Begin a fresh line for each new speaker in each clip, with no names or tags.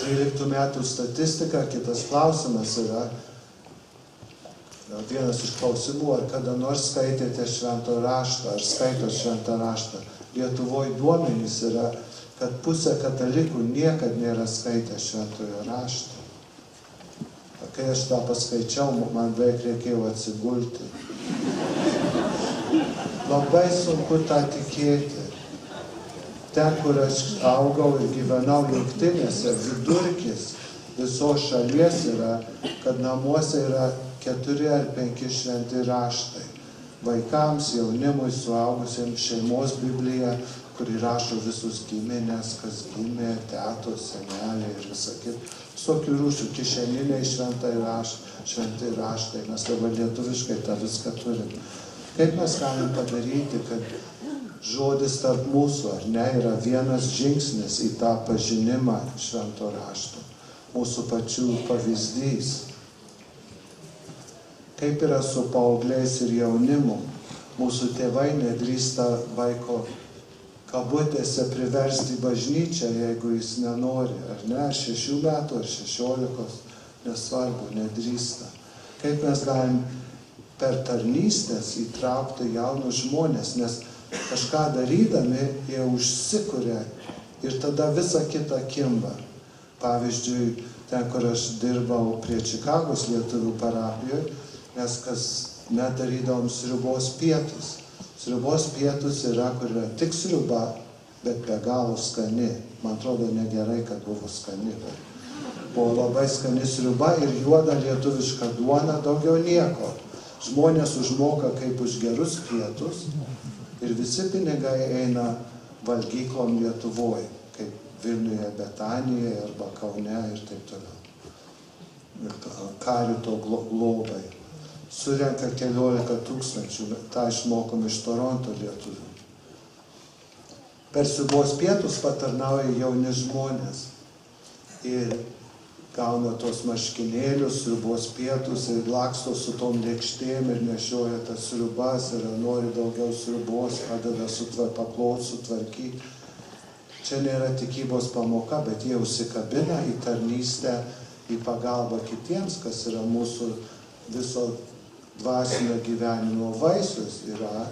13 metų statistika, kitas klausimas yra, vienas iš klausimų, ar kada nors skaitėte švento raštą, ar skaitot šventą raštą. Lietuvoje duomenys yra, kad pusė katalikų niekad nėra skaitę šventojo rašto. Kai aš tą paskaičiau, man beveik reikėjo atsigulti. Labai sunku tą tikėti. Ten, kur aš augau ir gyvenau Jungtinėse, vidurkis visos šalies yra, kad namuose yra 4 ar 5 šventi raštai. Vaikams, jaunimui, suaugusiems, šeimos Biblija, kuri rašo visus giminės, kas gimė, tetos, seneliai ir visa kita. Visokių rūšių kišeniniai šventai raštai. Mes dabar lietuviškai tą viską turim. Kaip mes galim padaryti, kad žodis tarp mūsų, ar ne, yra vienas žingsnis į tą pažinimą švento rašto. Mūsų pačių pavyzdys. Kaip yra su paaugliais ir jaunimu. Mūsų tėvai nedrįsta vaiko kabutėse priversti į bažnyčią, jeigu jis nenori, ar ne, 6 metų, ar 16, nesvarbu, nedrįsta. Kaip mes galim per tarnystės įtraukti jaunus žmonės, nes kažką darydami, jie užsikuria ir tada visa kita kimba. Pavyzdžiui, ten, kur aš dirbau prie Čikagos lietuvių parapijoje, mes kas nedarydavom sriubos pietus. Sriubos pietus yra, kur yra tik sriuba, bet be galo skani. Man atrodo, negerai, kad buvo skani. Buvo labai skani sriuba ir juoda lietuviška duona, daugiau nieko. Žmonės užmoka kaip už gerus pietus ir visi pinigai eina valgyklom Lietuvoje, kaip Vilniuje, Betanijoje arba Kaune ir taip toliau. Karito globai. Surenka 14 000, tą išmokom iš Toronto lietuvių. Per sriubos pietus patarnauja jauni žmonės ir gauna tos marškinėlius, sriubos pietus ir laksto su tom lėkštėm ir nešioja tas sriubas ir nori daugiau sriubos, padeda paklot, sutvarkyti. Čia nėra tikybos pamoka, bet jie užsikabina į tarnystę, į pagalbą kitiems, kas yra mūsų viso dvasinio gyvenimo vaisius, yra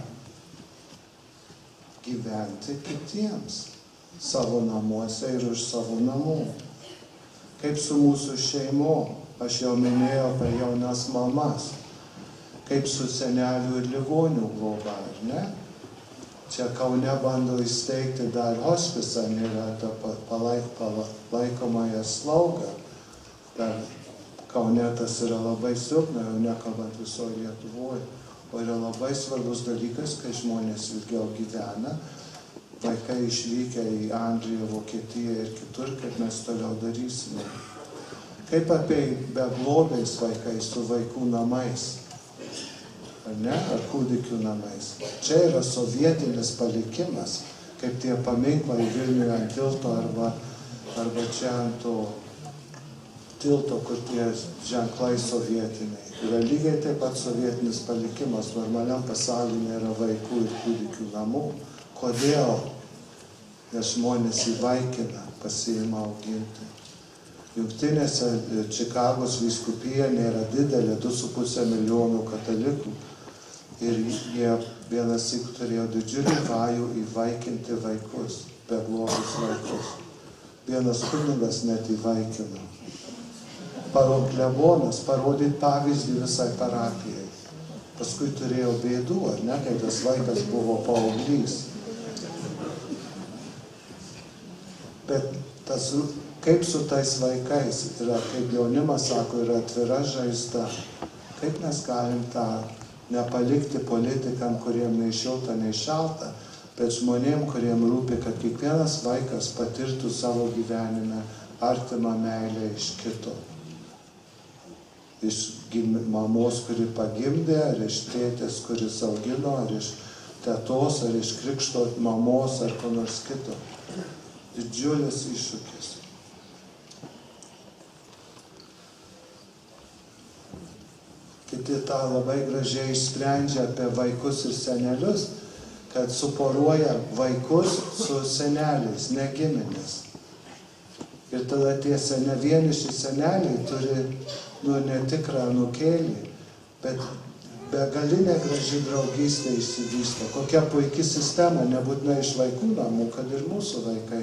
gyventi kitiems savo namuose ir už savo namų. Kaip su mūsų šeimo, aš jau minėjau apie jaunas mamas, kaip su senelių ir ligonių globa, ar ne? Čia Kaune bando įsteigti dar hospisą, nėra tą palaikomąją slaugą. Dar Kaune tas yra labai silpna, jau nekalbant visoje Lietuvoje. O yra labai svarbus dalykas, kai žmonės ilgiau gyvena, vaikai išvykę į Angliją, Vokietiją ir kitur, kaip mes toliau darysime. Kaip apie beglobiais vaikais su vaikų namais, ar ne, ar kūdikių namais. Čia yra sovietinis palikimas, kaip tie paminklai Vilniuje ant tilto arba čia ant to tilto, kur tie ženklai sovietiniai. Yra lygiai taip pat sovietinis palikimas. Normaliam pasaulyje nėra vaikų ir kūdikių namų. Kodėl? Nes žmonės įvaikina, pasiima auginti. Jungtinėse Čikagos vyskupija nėra didelė, 2,5 milijonų katalikų. Ir jie vienas syk turėjo didžiulį vajų įvaikinti vaikus, beglobius vaikus. Vienas kunigas net įvaikino. Klebonas parodyti pavyzdį visai parapijai. Paskui turėjo bėdų, ar ne, kai tas vaikas buvo paauglys. Bet kaip su tais vaikais yra, kaip jaunimas sako, yra atvira žaizda. Kaip mes galim tą nepalikti politikam, kuriem nei šilta, nei šalta, bet žmonėm, kuriem rūpi, kad kiekvienas vaikas patirtų savo gyvenime artimą meilę iš kito. Iš mamos, kuri pagimdė, ar iš tėtės, kuris augino, ar iš tetos, ar iš krikšto mamos, ar ko nors kito. Didžiulis iššūkis. Kiti tą labai gražiai išsprendžia apie vaikus ir senelius, kad suporuoja vaikus su seneliais, ne giminės. Ir tada tie vieniši seneliai turi, netikrą anūkėlį, bet begalinė graži draugystė išsivysto. Kokia puiki sistema, nebūtinai iš vaikų namų, kad ir mūsų vaikai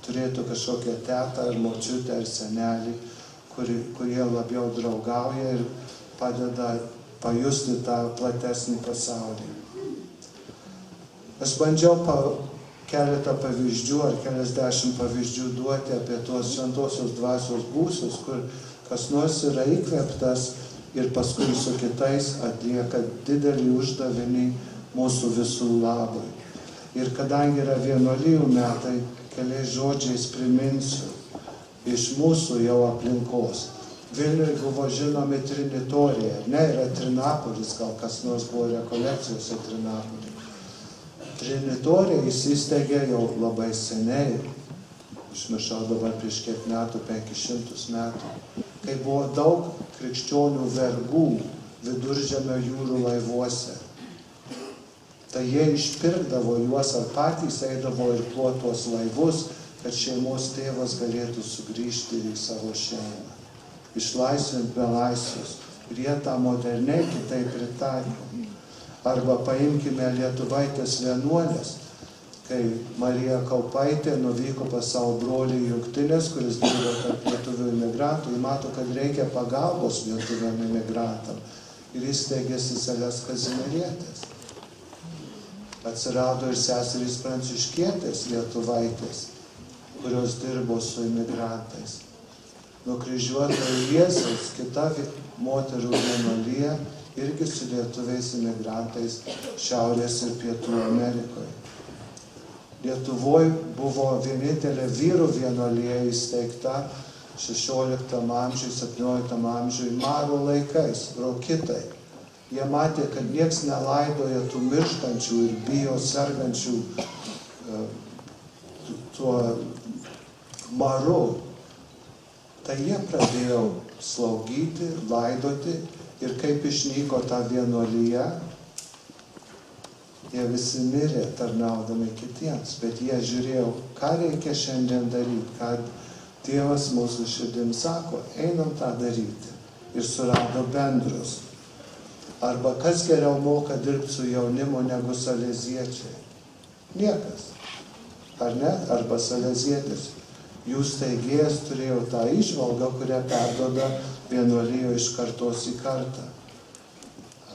turėtų kažkokią tetą ar močiutę ar senelį, kurie labiau draugauja ir padeda pajusti tą platesnį pasaulį. Aš bandžiau keletą pavyzdžių ar keliasdešimt pavyzdžių duoti apie tuos šventosios dvasios gūsius, kur kas nors yra įkvėptas ir paskui su kitais atlieka didelį uždavinį mūsų visų labui. Ir kadangi yra vienuolijų metai, keliais žodžiais priminsiu iš mūsų jau aplinkos. Vilniuje buvo žinomi trinitoriai, yra Trinapolis, gal kas nors buvo rekolekcijose Trinapolis. Trinitoriai įsisteigė jau labai seniai, išmiršau dabar prieš kiek metų, 500 metų, kai buvo daug krikščionių vergų Viduržemio jūrų laivuose. Tai jie išpirkdavo juos ar patys eidavo ir tuos laivus, kad šeimos tėvas galėtų sugrįžti į savo šeimą, išlaisvinti belaisvius. Ir jie tą moderniai kitaip pritaiko. Arba paimkime lietuvaitės vienuolės, kai Marija Kaupaitė nuvyko pas savo brolį į Jungtines, kuris dirbo tarp lietuvių imigrantų, jis mato, kad reikia pagalbos lietuviam imigrantam. Ir įsteigė seseles Kazimierietės. Atsirado ir seserys pranciškietės lietuvaitės, kurios dirbo su imigrantais. Nukryžiuotojo Jėzaus kita moterų vienuolija irgi su lietuviais imigrantais Šiaurės ir Pietų Amerikoje. Lietuvoje buvo vienintelė vyrų vienuolija įsteigta 16 amžiui, 17 amžiui Maro laikais, rokitai. Jie matė, kad nieks nelaidoja tų mirštančių ir bijo sergančių tuo maru. Tai jie pradėjo slaugyti, laidoti ir kaip išnyko ta vienuolija, jie visi mirė tarnaudami kitiems, bet jie žiūrėjo, ką reikia šiandien daryti, kad Dievas mūsų širdim sako, einam tą daryti ir surado bendrus. Arba kas geriau moka dirbti su jaunimu negu saleziečiai? Niekas. Ar ne? Arba salezietis. Jų steigėjas turėjo tą įžvalgą, kurią perduoda vienuolijoje iš kartos į kartą.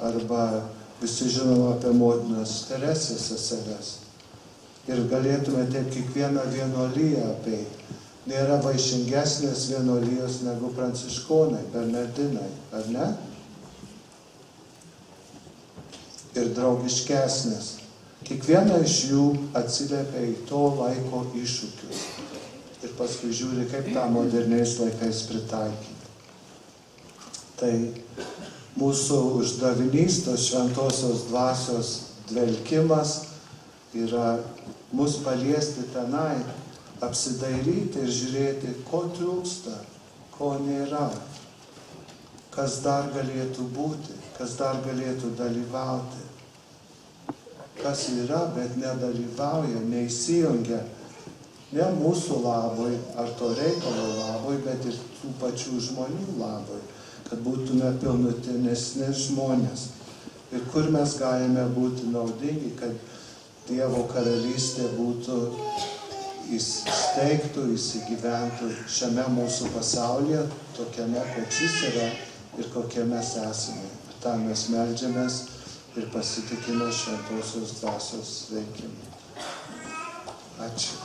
Arba visi žinoma apie motinos Teresės seseles. Ir galėtume taip kiekvieną vienuoliją apeiti. Nėra vaišingesnės vienuolijos negu pranciškonai, bernardinai, ar ne? Ir draugiškesnės. Kiekviena iš jų atsiliepia į to laiko iššūkius. Ir paskui žiūri, kaip tą moderniais laikais pritaikyti. Tai mūsų uždavinys, tas šventosios dvasios dvelkimas yra mus paliesti tenai, apsidairyti ir žiūrėti, ko trūksta, ko nėra, kas dar galėtų būti, kas dar galėtų dalyvauti. Kas yra, bet nedalyvauja, neįsijungia, ne mūsų labui ar to reikalo labui, bet ir tų pačių žmonių labui, kad būtume pilnutinesni žmonės. Ir kur mes galime būti naudingi, kad Dievo karalystė būtų įsteigtų, įsigyventų šiame mūsų pasaulyje, tokiame, koks jis yra ir kokie mes esame. Ir tą mes meldžiamės ir pasitikime šventosios dvasios veikimu. Ačiū.